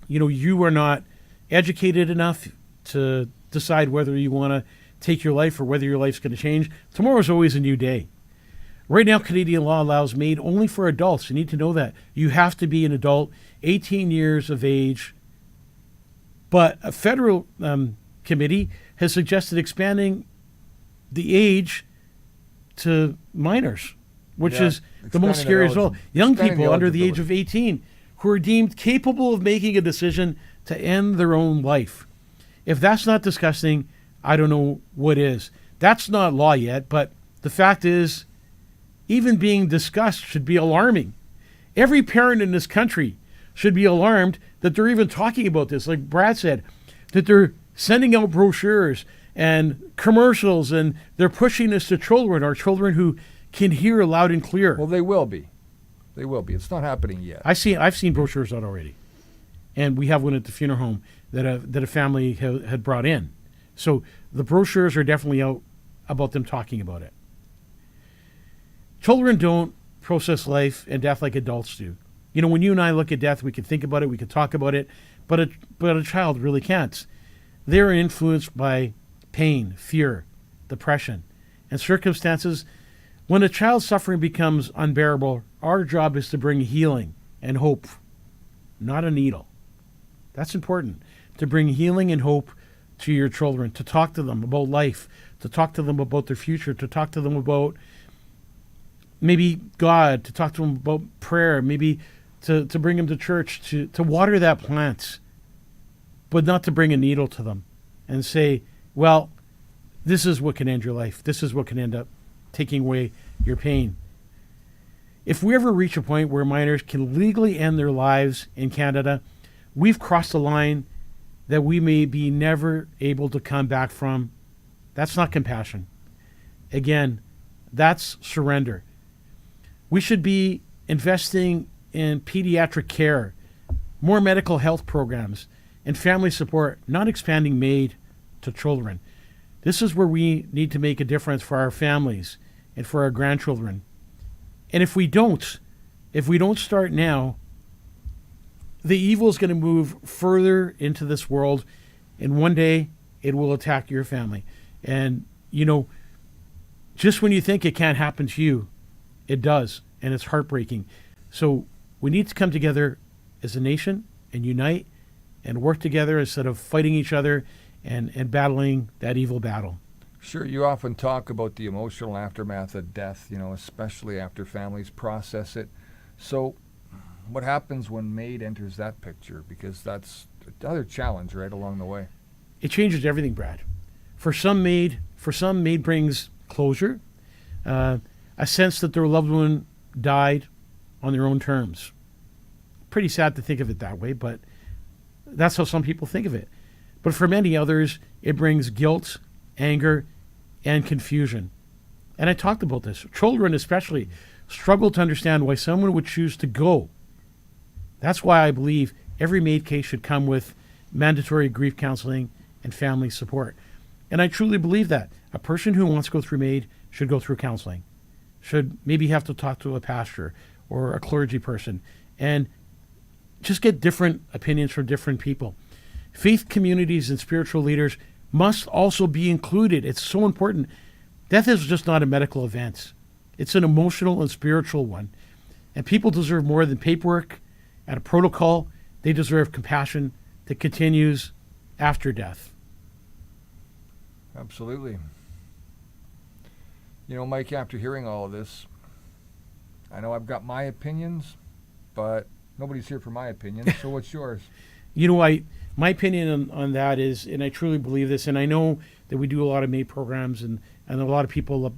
you are not educated enough to decide whether you want to take your life or whether your life's going to change. Tomorrow's always a new day. Right now, Canadian law allows MAID only for adults. You need to know that. You have to be an adult, 18 years of age. But a federal committee has suggested expanding the age to minors, which is the most scary as well. Young people under the age of 18 who are deemed capable of making a decision to end their own life. If that's not disgusting, I don't know what is. That's not law yet, but the fact is, even being discussed should be alarming. Every parent in this country should be alarmed that they're even talking about this. Like Brad said, that they're sending out brochures and commercials and they're pushing this to children, our children who can hear loud and clear. Well, they will be. They will be. It's not happening yet. I've seen brochures out already. And we have one at the funeral home that a family had brought in. So the brochures are definitely out about them talking about it. Children don't process life and death like adults do. When you and I look at death, we can think about it, we can talk about it, but a child really can't. They're influenced by pain, fear, depression, and circumstances. When a child's suffering becomes unbearable, our job is to bring healing and hope, not a needle. That's important, to bring healing and hope to your children, to talk to them about life, to talk to them about their future, to talk to them about maybe God, to talk to them about prayer, maybe to bring them to church, to water that plant, but not to bring a needle to them and say, well, this is what can end your life. This is what can end up taking away your pain. If we ever reach a point where minors can legally end their lives in Canada, we've crossed a line that we may be never able to come back from. That's not compassion. Again, that's surrender. We should be investing in pediatric care, more medical health programs, and family support, not expanding MAID to children. This is where we need to make a difference for our families and for our grandchildren. And if we don't start now, the evil is going to move further into this world, and one day it will attack your family. And, just when you think it can't happen to you, it does, and it's heartbreaking. So we need to come together as a nation and unite and work together instead of fighting each other and battling that evil battle. Sure, you often talk about the emotional aftermath of death, especially after families process it. So what happens when MAID enters that picture? Because that's another challenge right along the way. It changes everything, Brad. For some, MAID brings closure, a sense that their loved one died on their own terms. Pretty sad to think of it that way, but that's how some people think of it. But for many others, it brings guilt, anger, and confusion. And I talked about this. Children especially struggle to understand why someone would choose to go. That's why I believe every MAID case should come with mandatory grief counseling and family support. And I truly believe that. A person who wants to go through MAID should go through counseling, should maybe have to talk to a pastor or a clergy person and just get different opinions from different people. Faith communities and spiritual leaders must also be included. It's so important. Death is just not a medical event. It's an emotional and spiritual one. And people deserve more than paperwork and a protocol. They deserve compassion that continues after death. Absolutely. Mike, after hearing all of this, I know I've got my opinions, but nobody's here for my opinion. So what's yours? You know, my opinion on that is, and I truly believe this, and I know that we do a lot of MAID programs, and a lot of people,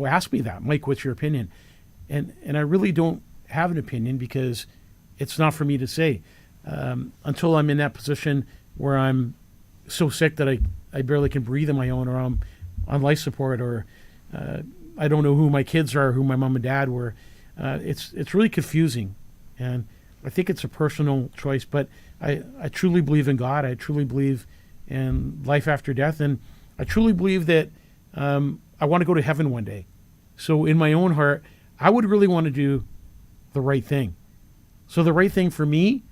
ask me that, Mike, what's your opinion? And I really don't have an opinion because it's not for me to say. Until I'm in that position where I'm so sick that I barely can breathe on my own, or I'm on life support, or I don't know who my kids are, who my mom and dad were. It's really confusing, and I think it's a personal choice, but I truly believe in God. I truly believe in life after death, and I truly believe that I want to go to heaven one day. So in my own heart, I would really want to do the right thing. So the right thing for me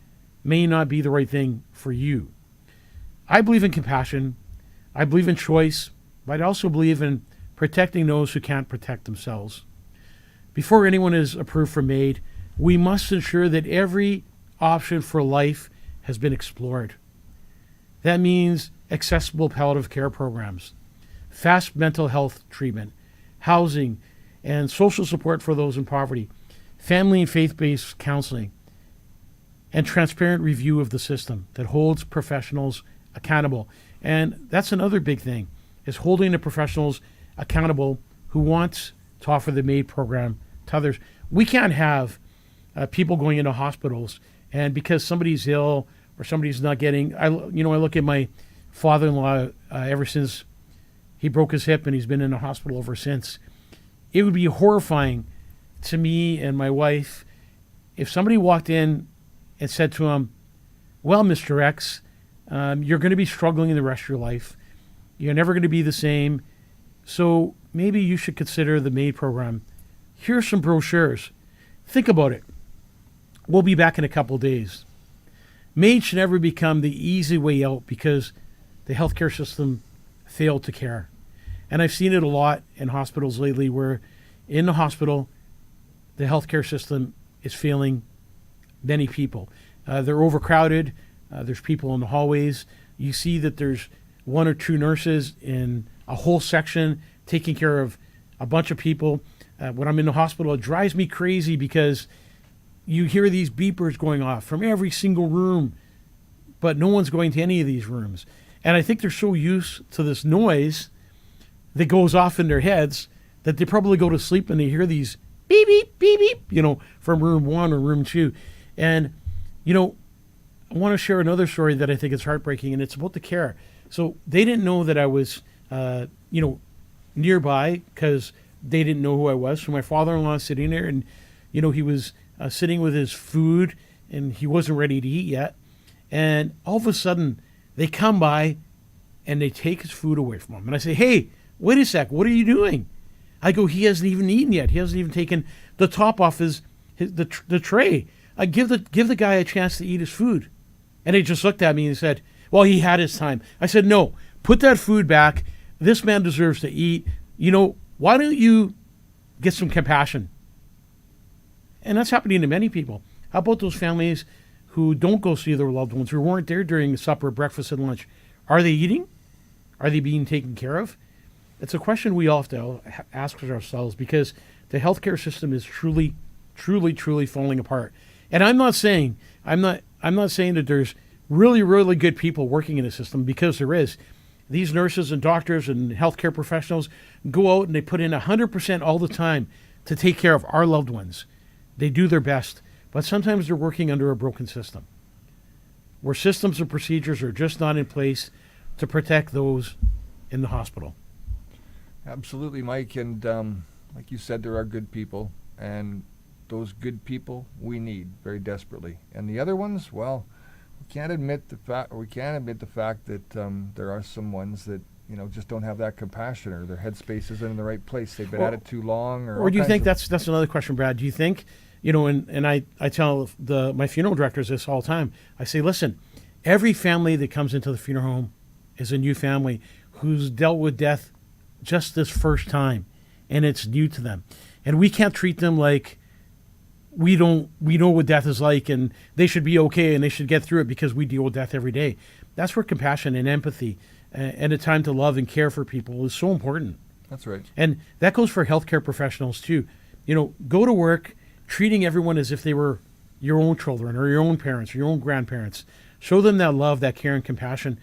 may not be the right thing for you. I believe in compassion. I believe in choice, but I also believe in protecting those who can't protect themselves. Before anyone is approved for MAID, we must ensure that every option for life has been explored. That means accessible palliative care programs, fast mental health treatment, housing, and social support for those in poverty, family and faith-based counseling, and transparent review of the system that holds professionals accountable. And that's another big thing, is holding the professionals accountable who want to offer the MAID program to others. We can't have people going into hospitals, and because somebody's ill or somebody's not getting, I look at my father-in-law ever since he broke his hip, and he's been in a hospital ever since. It would be horrifying to me and my wife if somebody walked in and said to him, well, Mr. X, you're going to be struggling in the rest of your life. You're never going to be the same. So maybe you should consider the MAID program. Here's some brochures. Think about it. We'll be back in a couple of days. MAID should never become the easy way out because the healthcare system failed to care. And I've seen it a lot in hospitals lately where in the hospital, the healthcare system is failing many people. They're overcrowded. There's people in the hallways. You see that there's one or two nurses in a whole section taking care of a bunch of people. When I'm in the hospital, it drives me crazy because you hear these beepers going off from every single room, but no one's going to any of these rooms. And I think they're so used to this noise that goes off in their heads that they probably go to sleep and they hear these beep, beep, beep, beep, from room 1 or room 2. And, I want to share another story that I think is heartbreaking, and it's about the care. So they didn't know that I was, nearby because they didn't know who I was. So my father-in-law is sitting there, and, he was sitting with his food, and he wasn't ready to eat yet. And all of a sudden, they come by, and they take his food away from him. And I say, hey, wait a sec, what are you doing? I go, he hasn't even eaten yet. He hasn't even taken the top off the tray. I give the guy a chance to eat his food. And he just looked at me and said, well, he had his time. I said, no, put that food back. This man deserves to eat. Why don't you get some compassion? And that's happening to many people. How about those families who don't go see their loved ones, who weren't there during supper, breakfast, and lunch? Are they eating? Are they being taken care of? It's a question we all have to ask ourselves because the healthcare system is truly, truly, truly falling apart. And I'm not saying that there's really, really good people working in the system, because there is. These nurses and doctors and healthcare professionals go out and they put in 100% all the time to take care of our loved ones. They do their best, but sometimes they're working under a broken system where systems and procedures are just not in place to protect those in the hospital. Absolutely, Mike. And like you said, there are good people, and those good people we need very desperately. And the other ones, well, we can't admit the fact that there are some ones that just don't have that compassion, or their headspace isn't in the right place. They've been at it too long, or do you think that's another question, Brad? Do you think and I tell my funeral directors this all the time. I say, listen, every family that comes into the funeral home is a new family who's dealt with death just this first time, and it's new to them, and we can't treat them like we know what death is like and they should be okay and they should get through it because we deal with death every day. That's where compassion and empathy and a time to love and care for people is so important. That's right. And that goes for healthcare professionals too. Go to work, treating everyone as if they were your own children or your own parents or your own grandparents. Show them that love, that care and compassion.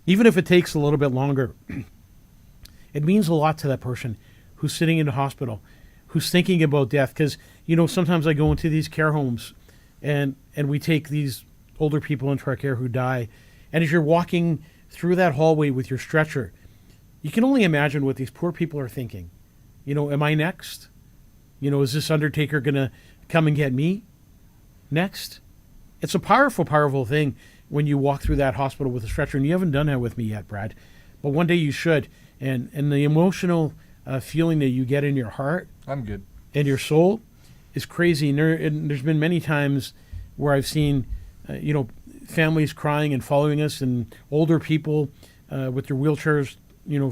Even if it takes a little bit longer, it means a lot to that person who's sitting in the hospital, who's thinking about death. Because, sometimes I go into these care homes and we take these older people into our care who die. And as you're walking through that hallway with your stretcher, you can only imagine what these poor people are thinking. Am I next? Is this undertaker going to come and get me next? It's a powerful, powerful thing when you walk through that hospital with a stretcher. And you haven't done that with me yet, Brad. But one day you should. And the emotional feeling that you get in your heart. I'm good. And your soul is crazy. And there's been many times where I've seen, families crying and following us, and older people with their wheelchairs,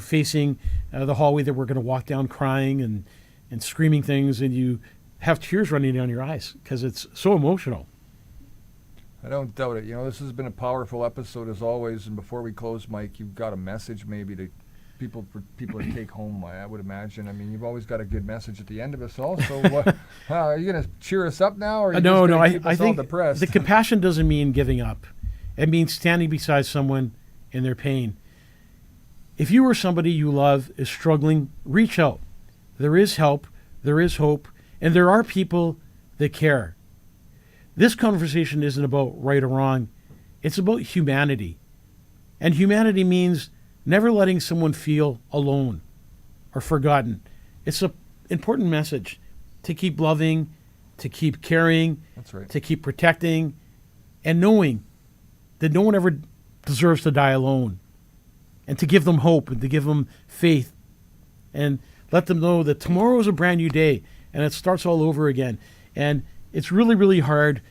facing the hallway that we're going to walk down, crying and screaming things, and you have tears running down your eyes because it's so emotional. I don't doubt it. This has been a powerful episode as always. And before we close, Mike, you've got a message maybe to people to take home, I would imagine. I mean, you've always got a good message at the end of us also. Are you going to cheer us up now? Or are you No, keep us I think all depressed? The compassion doesn't mean giving up. It means standing beside someone in their pain. If you or somebody you love is struggling, reach out. There is help, there is hope, and there are people that care. This conversation isn't about right or wrong. It's about humanity. And humanity means never letting someone feel alone or forgotten. It's an important message to keep loving, to keep caring, That's right. to keep protecting, and knowing that no one ever deserves to die alone, and to give them hope and to give them faith and let them know that tomorrow is a brand new day and it starts all over again. And it's really, really hard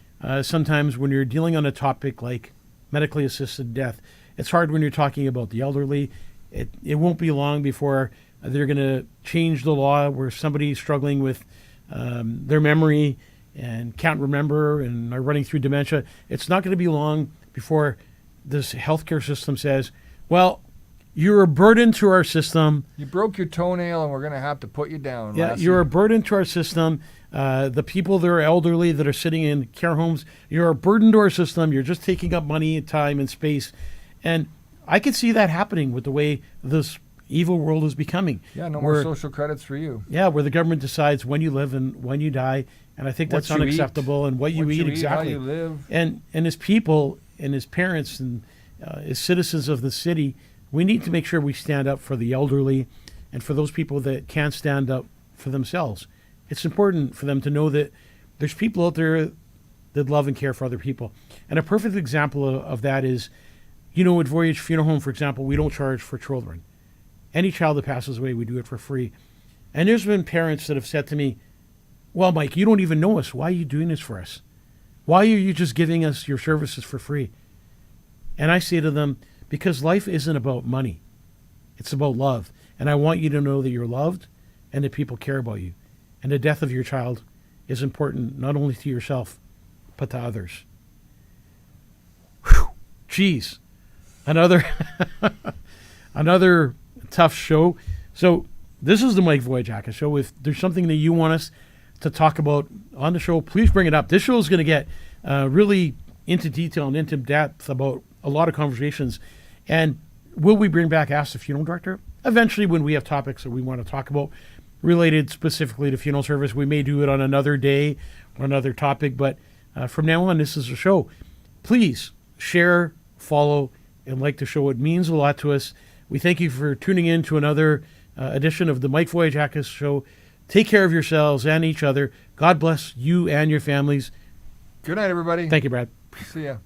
sometimes when you're dealing on a topic like medically assisted death. It's hard when you're talking about the elderly. It won't be long before they're going to change the law where somebody's struggling with their memory and can't remember and are running through dementia. It's not going to be long before this healthcare system says, well, you're a burden to our system. You broke your toenail and we're going to have to put you down. Yeah, you're a burden to our system. The people that are elderly that are sitting in care homes, you're a burden to our system. You're just taking up money, time, and space. And I could see that happening with the way this evil world is becoming. Yeah, no more social credits for you. Yeah, where the government decides when you live and when you die. And I think that's unacceptable. And what you eat, exactly. How you live. And as people and as parents and as citizens of the city, we need to make sure we stand up for the elderly and for those people that can't stand up for themselves. It's important for them to know that there's people out there that love and care for other people. And a perfect example of that is, at Voyage Funeral Home, for example, we don't charge for children. Any child that passes away, we do it for free. And there's been parents that have said to me, well, Mike, you don't even know us. Why are you doing this for us? Why are you just giving us your services for free? And I say to them, because life isn't about money. It's about love. And I want you to know that you're loved and that people care about you. And the death of your child is important not only to yourself, but to others. Whew. Jeez. Another tough show. So this is the Mike Vogiatzakis Show. If there's something that you want us to talk about on the show, please bring it up. This show is going to get really into detail and into depth about a lot of conversations. And will we bring back Ask the Funeral Director? Eventually, when we have topics that we want to talk about related specifically to funeral service, we may do it on another day or another topic. But from now on, this is a show. Please share, follow, and like the show. It means a lot to us. We thank you for tuning in to another edition of the Mike Vogiatzakis Show. Take care of yourselves and each other. God bless you and your families. Good night, everybody. Thank you, Brad. See ya.